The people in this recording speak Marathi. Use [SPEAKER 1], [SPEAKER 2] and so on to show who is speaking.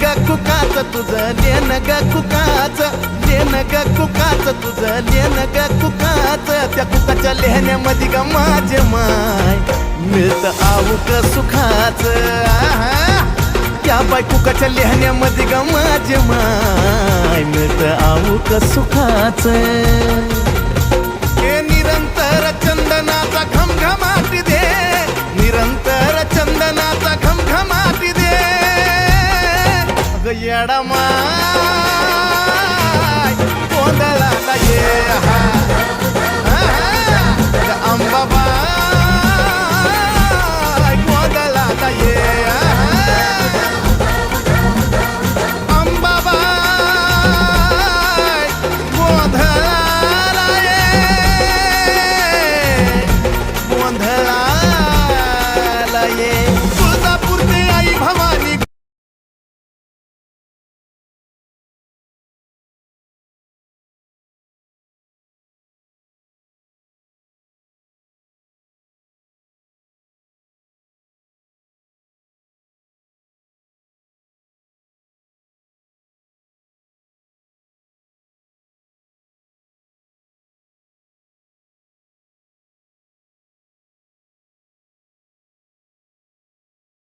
[SPEAKER 1] ग कुकाच तुझं लेन ग कुकाच लेन ग कुकाच तुझं लेन ग कुकाच त्या कुकाच्या लेहण्यामध्ये ग माझे माय मिळतं आऊक सुखाच त्या बाय कुकाच्या लेहण्यामध्ये ग माझे माय मिळतं आऊक सुखाच हे निरंतर चंदनाचा घमघमाटी दे निरंतर चंदनाचा घमघमाटी दे अगं येडा माय गोंधळाला ये अंबाबाई गोंधळाला ये